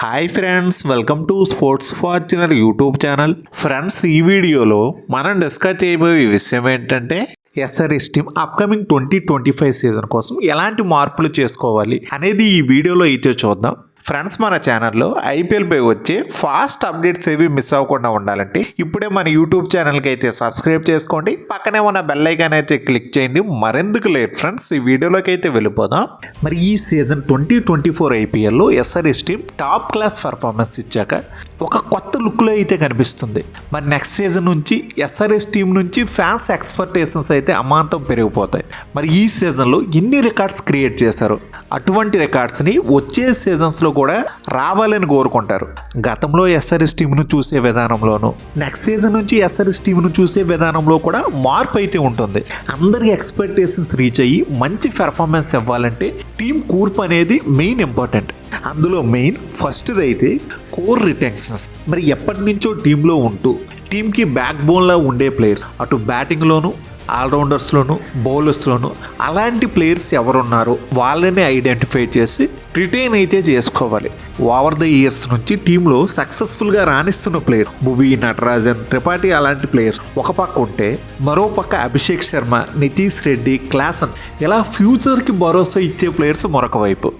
Hi friends, welcome to sports Fortuner YouTube channel. Friends, ఈ వీడియోలో మనం డిస్కస్ చేయబోయే విషయం ఏంటంటే ఎస్ఆర్హెచ్ టీమ్ అప్కమింగ్ 2025 సీజన్ కోసం ఎలాంటి మార్పులు చేసుకోవాలి అనేది ఈ వీడియోలో అయితే చూద్దాం. ఫ్రెండ్స్, మన ఛానల్లో ఐపీఎల్పై వచ్చే ఫాస్ట్ అప్డేట్స్ ఏవి మిస్ అవ్వకుండా ఉండాలంటే ఇప్పుడే మన యూట్యూబ్ ఛానల్కి అయితే సబ్స్క్రైబ్ చేసుకోండి, పక్కనే ఉన్న బెల్ ఐకాన్ అయితే క్లిక్ చేయండి. మరెందుకు లేట్ ఫ్రెండ్స్, ఈ వీడియోలోకి అయితే వెళ్ళిపోదాం. మరి ఈ సీజన్ 2024 ఐపీఎల్లో SRH team top class performance ఇచ్చాక ఒక కొత్త లుక్లో అయితే కనిపిస్తుంది. మరి నెక్స్ట్ సీజన్ నుంచి ఎస్ఆర్హెచ్ టీం నుంచి ఫ్యాన్స్ ఎక్స్పెక్టేషన్స్ అయితే అమాంతం పెరిగిపోతాయి. మరి ఈ సీజన్లో ఎన్ని రికార్డ్స్ క్రియేట్ చేశారు, అటువంటి రికార్డ్స్ని వచ్చే సీజన్స్లో కూడా రావాలని కోరుకుంటారు. గతంలో ఎస్ఆర్హెచ్ టీంను చూసే విధానంలోనూ నెక్స్ట్ సీజన్ నుంచి ఎస్ఆర్హెచ్ టీంను చూసే విధానంలో కూడా మార్పు అయితే ఉంటుంది. అందరి ఎక్స్పెక్టేషన్స్ రీచ్ అయ్యి మంచి పెర్ఫార్మెన్స్ ఇవ్వాలంటే టీం కూర్పు అనేది మెయిన్ ఇంపార్టెంట్. అందులో మెయిన్ ఫస్ట్ది అయితే కోర్ రిటెన్షన్స్. మరి ఎప్పటి నుంచో టీంలో ఉంటూ టీంకి బ్యాక్ బోన్లా ఉండే ప్లేయర్స్, అటు బ్యాటింగ్లోను ఆల్రౌండర్స్లోను బౌలర్స్లోను అలాంటి ప్లేయర్స్ ఎవరున్నారో వాళ్ళని ఐడెంటిఫై చేసి రిటైన్ అయితే చేసుకోవాలి. ఓవర్ ద ఇయర్స్ నుంచి టీంలో సక్సెస్ఫుల్గా రాణిస్తున్న ప్లేయర్ భువి, నటరాజన్, త్రిపాఠి అలాంటి ప్లేయర్స్ ఒక పక్క ఉంటే, మరో పక్క అభిషేక్ శర్మ, నితీష్ రెడ్డి, క్లాసన్ ఇలా ఫ్యూచర్కి భరోసా ఇచ్చే ప్లేయర్స్ మరొక వైపు.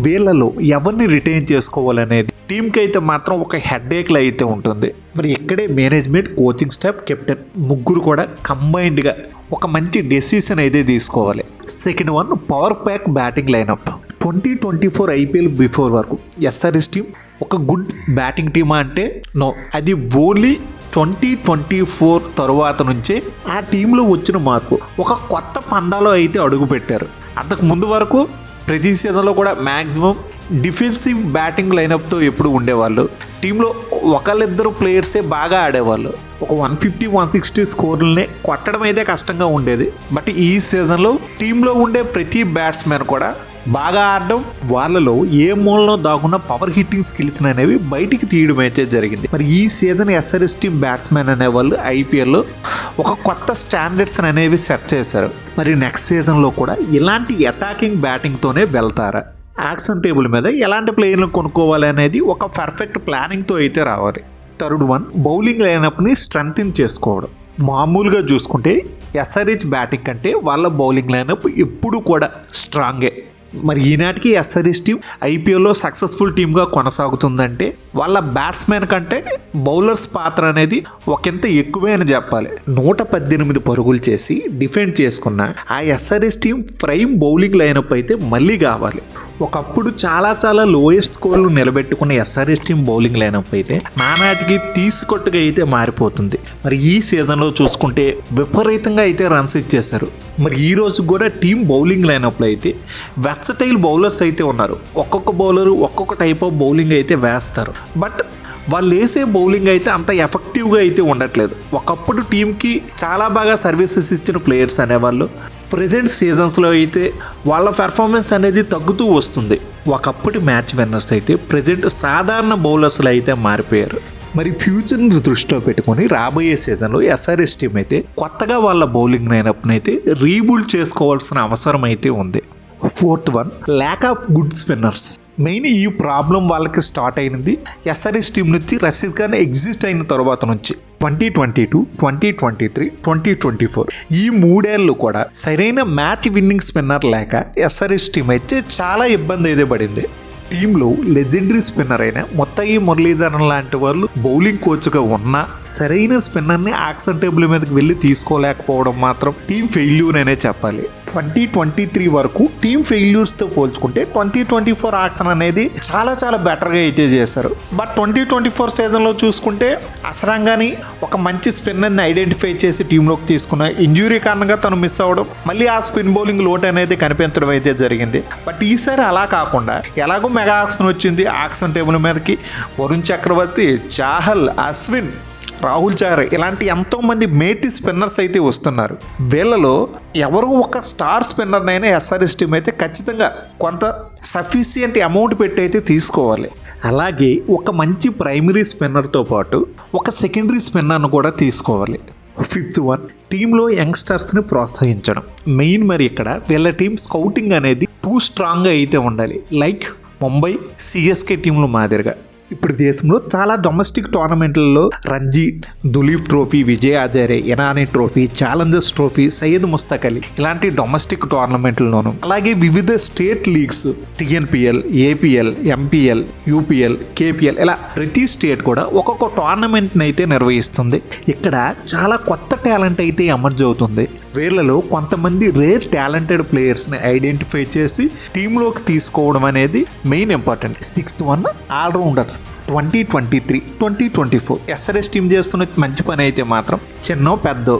వీళ్ళలో ఎవరిని రిటైన్ చేసుకోవాలనేది టీంకి అయితే మాత్రం ఒక హెడ్ఏక్లో అయితే ఉంటుంది. మరి ఇక్కడే మేనేజ్మెంట్, కోచింగ్ స్టాఫ్, కెప్టెన్ ముగ్గురు కూడా కంబైన్డ్గా ఒక మంచి డెసిషన్ అయితే తీసుకోవాలి. Second one, power pack batting lineup. 2024 IPL before వరకు ఎస్ఆర్హెచ్ టీం ఒక గుడ్ బ్యాటింగ్ టీమా అంటే నో, అది ఓన్లీ 2024 తరువాత నుంచే ఆ టీంలో వచ్చిన మార్పు ఒక కొత్త పందాలో అయితే అడుగుపెట్టారు. అంతకు ముందు వరకు ప్రతి సీజన్లో కూడా మ్యాక్సిమం డిఫెన్సివ్ బ్యాటింగ్ లైనప్తో ఎప్పుడు ఉండేవాళ్ళు. టీంలో ఒకళ్ళిద్దరు ప్లేయర్సే బాగా ఆడేవాళ్ళు. ఒక 150-160 స్కోర్లనే కొట్టడం అయితే కష్టంగా ఉండేది. బట్ ఈ సీజన్లో టీంలో ఉండే ప్రతి బ్యాట్స్మెన్ కూడా బాగా ఆడడం, వాళ్ళలో ఏ మూలలో దాగున్న పవర్ హిట్టింగ్ స్కిల్స్ అనేవి బయటికి తీయడం అయితే జరిగింది. మరి ఈ సీజన్ ఎస్ఆర్హెచ్ టీం బ్యాట్స్మెన్ అనేవాళ్ళు ఐపీఎల్లో ఒక కొత్త స్టాండర్డ్స్ అనేవి సెట్ చేశారు. మరి నెక్స్ట్ సీజన్లో కూడా ఇలాంటి అటాకింగ్ బ్యాటింగ్తోనే వెళ్తారా, యాక్షన్ టేబుల్ మీద ఎలాంటి ప్లేయర్లను కొనుక్కోవాలి అనేది ఒక పర్ఫెక్ట్ ప్లానింగ్తో అయితే రావాలి. థర్డ్ వన్, బౌలింగ్ లైనప్ని స్ట్రెంథెన్ చేసుకోవడం. మామూలుగా చూసుకుంటే ఎస్ఆర్హెచ్ బ్యాటింగ్ కంటే వాళ్ళ బౌలింగ్ లైనప్ ఎప్పుడు కూడా స్ట్రాంగే. మరి ఈనాటికి ఎస్ఆర్హెచ్ టీం ఐపీఎల్లో సక్సెస్ఫుల్ టీమ్గా కొనసాగుతుందంటే వాళ్ళ బ్యాట్స్మెన్ కంటే బౌలర్స్ పాత్ర అనేది ఒకంత ఎక్కువే అని చెప్పాలి. 118 పరుగులు చేసి డిఫెండ్ చేసుకున్న ఆ SRH team prime bowling lineup అయితే మళ్ళీ కావాలి. ఒకప్పుడు చాలా లోయెస్ట్ స్కోర్లు నిలబెట్టుకున్న ఎస్ఆర్హెచ్ టీం బౌలింగ్ లైనప్ అయితే నానాటికి తీసుకొట్టుగా అయితే మారిపోతుంది. మరి ఈ సీజన్లో చూసుకుంటే విపరీతంగా అయితే రన్స్ ఇచ్చేశారు. మరి ఈ రోజు కూడా టీం బౌలింగ్ లైనప్లో అయితే వెర్సటైల్ బౌలర్స్ అయితే ఉన్నారు. ఒక్కొక్క బౌలరు ఒక్కొక్క టైప్ ఆఫ్ బౌలింగ్ అయితే వేస్తారు. బట్ వాళ్ళు వేసే బౌలింగ్ అయితే అంత ఎఫెక్టివ్గా అయితే ఉండట్లేదు. ఒకప్పుడు టీంకి చాలా బాగా సర్వీసెస్ ఇచ్చిన ప్లేయర్స్ అనేవాళ్ళు ప్రజెంట్ సీజన్స్లో అయితే వాళ్ళ పెర్ఫార్మెన్స్ అనేది తగ్గుతూ వస్తుంది. ఒకప్పటి మ్యాచ్ విన్నర్స్ అయితే ప్రజెంట్ సాధారణ బౌలర్స్లో అయితే మారిపోయారు. మరి ఫ్యూచర్ని దృష్టిలో పెట్టుకొని రాబోయే సీజన్లో ఎస్ఆర్హెచ్ టీం అయితే కొత్తగా వాళ్ళ బౌలింగ్ లైనప్ని అయితే రీబిల్డ్ చేసుకోవాల్సిన అవసరం అయితే ఉంది. Fourth one, lack of good spinners. Main ఈ ప్రాబ్లం వాళ్ళకి స్టార్ట్ అయినది ఎస్ఆర్హెచ్ టీం నుంచి రషీద్ ఖాన్ ఎగ్జిస్ట్ అయిన తర్వాత నుంచి 2022, 2023, 2024 ఈ మూడేళ్ళు కూడా సరైన మ్యాచ్ విన్నింగ్ స్పిన్నర్ లేక ఎస్ఆర్హెచ్ టీం అయితే చాలా ఇబ్బంది అయితే పడింది. టీంలో లెజెండరీ స్పిన్నర్ అయిన మొత్తయి మురళీధరన్ లాంటి వాళ్ళు బౌలింగ్ కోచ్గా ఉన్నా సరైన స్పిన్నర్ని యాక్షన్ టేబుల్ మీదకి వెళ్ళి తీసుకోలేకపోవడం మాత్రం టీం ఫెయిల్యూర్ అనే చెప్పాలి. 2023 వరకు టీం ఫెయిల్యూర్స్తో పోల్చుకుంటే 2024 యాక్షన్ అనేది చాలా బెటర్గా అయితే చేశారు. బట్ 2024 సీజన్లో చూసుకుంటే అసరంగాని ఒక మంచి స్పిన్నర్ని ఐడెంటిఫై చేసి టీంలోకి తీసుకున్న ఇంజురీ కారణంగా తను మిస్ అవ్వడం, మళ్ళీ ఆ స్పిన్ బౌలింగ్ లోటు అనేది కనిపించడం అయితే జరిగింది. బట్ ఈసారి అలా కాకుండా ఎలాగో మెగా యాక్షన్ వచ్చింది. యాక్షన్ టేబుల్ మీదకి వరుణ్ చక్రవర్తి, చాహల్, అశ్విన్, రాహుల్ చహర్ ఇలాంటి ఎంతోమంది మేటి స్పిన్నర్స్ అయితే వస్తున్నారు. వీళ్ళలో ఎవరో ఒక స్టార్ స్పిన్నర్నైనా ఎస్ఆర్హెచ్ టీం అయితే ఖచ్చితంగా కొంత సఫిషియంట్ అమౌంట్ పెట్టి అయితే తీసుకోవాలి. అలాగే ఒక మంచి ప్రైమరీ స్పిన్నర్తో పాటు ఒక సెకండరీ స్పిన్నర్ను కూడా తీసుకోవాలి. ఫిఫ్త్ వన్, టీంలో యంగ్స్టర్స్ని ప్రోత్సహించడం. మెయిన్ మరి ఇక్కడ వీళ్ళ టీం స్కౌటింగ్ అనేది టూ స్ట్రాంగ్గా అయితే ఉండాలి. లైక్ ముంబై, సిఎస్కే టీంలు మాదిరిగా ఇప్పుడు దేశంలో చాలా డొమెస్టిక్ టోర్నమెంట్లలో Ranji, Duleep trophy, Vijay Hazare, Irani trophy, challengers trophy, Syed Mushtaq Ali ఇలాంటి డొమెస్టిక్ టోర్నమెంట్లలోను అలాగే వివిధ state leagues TNPL, APL, MPL, UPL, KPL ఇలా ప్రతి స్టేట్ కూడా ఒక్కొక్క టోర్నమెంట్ని అయితే నిర్వహిస్తుంది. ఇక్కడ చాలా కొత్త టాలెంట్ అయితే ఎమర్జ్ అవుతుంది. వీళ్ళలో కొంతమంది రేర్ టాలెంటెడ్ ప్లేయర్స్ని ఐడెంటిఫై చేసి టీంలోకి తీసుకోవడం అనేది main important. 6th one allrounders. 2023-2024 SRS team చేస్తున్న మంచి పని అయితే మాత్రం చిన్నో పెద్దో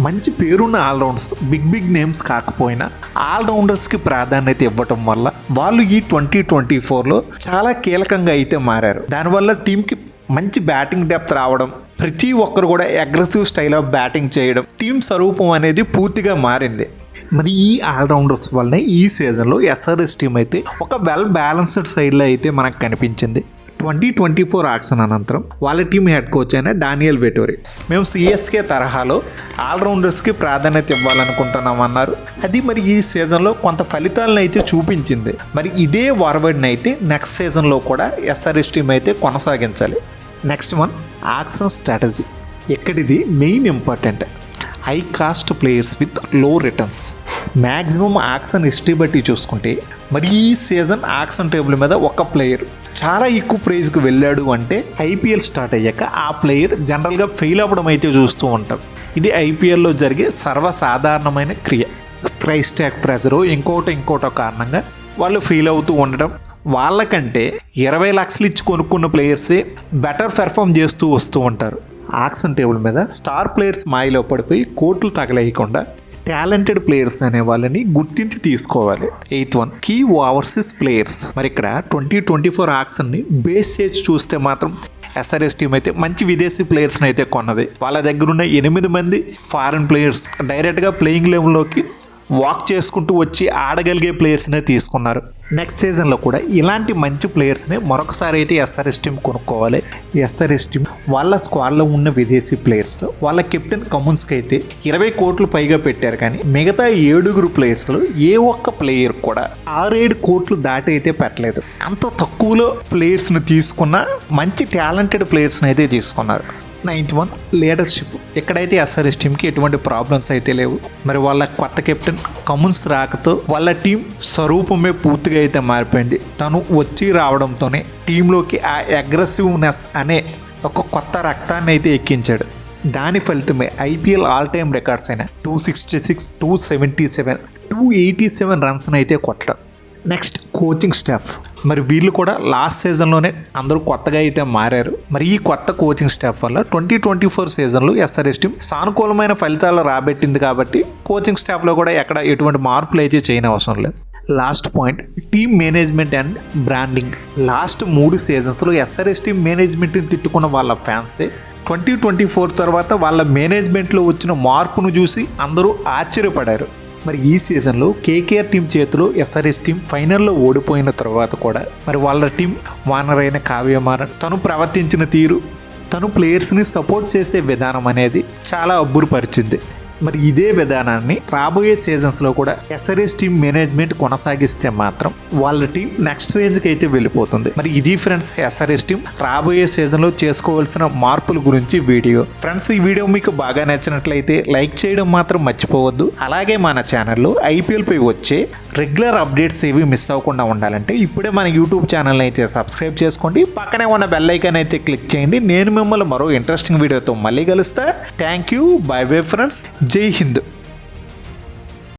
మంచి పేరున్న ఆల్రౌండర్స్, బిగ్ నేమ్స్ కాకపోయినా ఆల్రౌండర్స్కి ప్రాధాన్యత ఇవ్వటం వల్ల వాళ్ళు ఈ 2024లో చాలా కీలకంగా అయితే మారారు. దానివల్ల టీంకి మంచి బ్యాటింగ్ డెప్త్ రావడం, ప్రతి ఒక్కరు కూడా అగ్రెసివ్ స్టైల్ ఆఫ్ బ్యాటింగ్ చేయడం, టీం స్వరూపం అనేది పూర్తిగా మారింది. మరి ఈ ఆల్రౌండర్స్ వల్లనే ఈ సీజన్లో ఎస్ఆర్ఎస్ టీం అయితే ఒక వెల్ బ్యాలెన్స్డ్ సైడ్లో అయితే మనకు కనిపించింది. 2024 ఆక్షన్ అనంతరం వాళ్ళ టీం హెడ్ కోచ్ అయిన డానియల్ వెటోరీ మేము సిఎస్కే తరహాలో ఆల్రౌండర్స్కి ప్రాధాన్యత ఇవ్వాలనుకుంటున్నాం అన్నారు. అది మరి ఈ సీజన్లో కొంత ఫలితాలను అయితే చూపించింది. మరి ఇదే ఫార్వర్డ్ని అయితే నెక్స్ట్ సీజన్లో కూడా ఎస్ఆర్ఎస్ టీం అయితే కొనసాగించాలి. Next one auction strategy. ఎక్కడిది main important. High cost players with low returns. Maximum auction history బట్టి చూసుకుంటే మరి ఈ సీజన్ ఆక్షన్ టేబుల్ మీద ఒక ప్లేయర్ చాలా ఎక్కువ ప్రైజ్కి వెళ్ళాడు అంటే ఐపీఎల్ స్టార్ట్ అయ్యాక ఆ ప్లేయర్ జనరల్గా ఫెయిల్ అవ్వడం అయితే చూస్తూ ఉంటాం. ఇది ఐపీఎల్లో జరిగే సర్వసాధారణమైన క్రియ. ప్రైస్ ట్యాగ్ ప్రెజరు ఇంకోటో కారణంగా వాళ్ళు ఫెయిల్ అవుతూ ఉండడం, వాళ్ళకంటే 20 లక్షలు ఇచ్చి కొనుక్కున్న ప్లేయర్సే బెటర్ పెర్ఫామ్ చేస్తూ వస్తూ ఉంటారు. ఆక్షన్ టేబుల్ మీద స్టార్ ప్లేయర్స్ మాయలో పడిపోయి కోట్లు తగలేయకుండా టాలెంటెడ్ ప్లేయర్స్ అనే వాళ్ళని గుర్తించి తీసుకోవాలి. 8th one key overseas players. మరి ఇక్కడ 2024 ఆక్షన్ని బేస్ చేసి చూస్తే మాత్రం ఎస్ఆర్ఎస్ టీం అయితే మంచి విదేశీ ప్లేయర్స్ని అయితే కొన్నది. వాళ్ళ దగ్గర ఉన్న 8 మంది ఫారిన్ ప్లేయర్స్ డైరెక్ట్గా ప్లేయింగ్ లెవెల్లోకి వాక్ చేసుకుంటూ వచ్చి ఆడగలిగే ప్లేయర్స్నే తీసుకున్నారు. నెక్స్ట్ సీజన్లో కూడా ఇలాంటి మంచి ప్లేయర్స్ని మరొకసారి అయితే ఎస్ఆర్ఎస్ టీం కొనుక్కోవాలి. ఎస్ఆర్ఎస్ టీం వాళ్ళ స్క్వాడ్లో ఉన్న విదేశీ ప్లేయర్స్ వాళ్ళ కెప్టెన్ కమున్స్కి అయితే 20 కోట్లు పైగా పెట్టారు. కానీ మిగతా 7 ప్లేయర్స్లో ఏ ఒక్క ప్లేయర్ కూడా 6-7 కోట్లు దాటి అయితే పెట్టలేదు. అంత తక్కువలో ప్లేయర్స్ని తీసుకున్న మంచి టాలెంటెడ్ ప్లేయర్స్ని అయితే తీసుకున్నారు. 9th one leadership. ఎక్కడైతే ఎస్ఆర్ఎస్ టీంకి ఎటువంటి ప్రాబ్లమ్స్ అయితే లేవు. మరి వాళ్ళ కొత్త కెప్టెన్ కమున్స్ రాకతో వాళ్ళ టీం స్వరూపమే పూర్తిగా అయితే మారిపోయింది. తను వచ్చి రావడంతోనే టీంలోకి ఆ అగ్రెసివ్నెస్ అనే ఒక కొత్త రక్తాన్ని అయితే ఎక్కించాడు. దాని ఫలితమే ఐపీఎల్ ఆల్ టైమ్ రికార్డ్స్ అయిన 266, 277, 287 రన్స్ని అయితే కొట్టడం. Next coaching staff. మరి వీళ్ళు కూడా లాస్ట్ సీజన్లోనే అందరూ కొత్తగా అయితే మారారు. మరి ఈ కొత్త కోచింగ్ స్టాఫ్ వల్ల 2024 సీజన్లో ఎస్ఆర్ఎస్ టీం సానుకూలమైన ఫలితాలు రాబట్టింది. కాబట్టి కోచింగ్ స్టాఫ్లో కూడా ఎటువంటి మార్పులు అయితే చేయని అవసరం లేదు. Last point team management and branding. Last 3 సీజన్స్లో ఎస్ఆర్ఎస్ టీం మేనేజ్మెంట్ని తిట్టుకున్న వాళ్ళ ఫ్యాన్సే 2024 తర్వాత వాళ్ళ మేనేజ్మెంట్లో వచ్చిన మార్పును చూసి అందరూ ఆశ్చర్యపడారు. మరి ఈ సీజన్లో కేకేఆర్ టీం చేతిలో ఎస్ఆర్ఎస్ టీం ఫైనల్లో ఓడిపోయిన తర్వాత కూడా మరి వాళ్ళ టీం వానర్ అయిన కావ్యమారన్ తను ప్రవర్తించిన తీరు, తను ప్లేయర్స్ని సపోర్ట్ చేసే విధానం అనేది చాలా అబ్బురుపరిచింది. మరి ఇదే విధానాన్ని రాబోయే సీజన్స్లో కూడా ఎస్ఆర్ఎస్ టీం మేనేజ్మెంట్ కొనసాగిస్తే మాత్రం వాళ్ళ టీం నెక్స్ట్ రేంజ్కి అయితే వెళ్ళిపోతుంది. మరి ఇది ఫ్రెండ్స్ ఎస్ఆర్ఎస్ టీం రాబోయే సీజన్లో చేసుకోవాల్సిన మార్పుల గురించి వీడియో. ఫ్రెండ్స్ ఈ వీడియో మీకు బాగా నచ్చినట్లయితే లైక్ చేయడం మాత్రం మర్చిపోవద్దు. అలాగే మన ఛానల్లో ఐపీఎల్పై వచ్చే రెగ్యులర్ అప్డేట్స్ ఏవి మిస్ అవ్వకుండా ఉండాలంటే ఇప్పుడే మన యూట్యూబ్ ఛానల్ని అయితే సబ్స్క్రైబ్ చేసుకోండి. పక్కనే ఉన్న బెల్ ఐకాన్ అయితే క్లిక్ చేయండి. నేను మిమ్మల్ని మరో ఇంట్రెస్టింగ్ వీడియోతో మళ్ళీ కలుస్తా. Thank you. By bye friends. జై హింద్.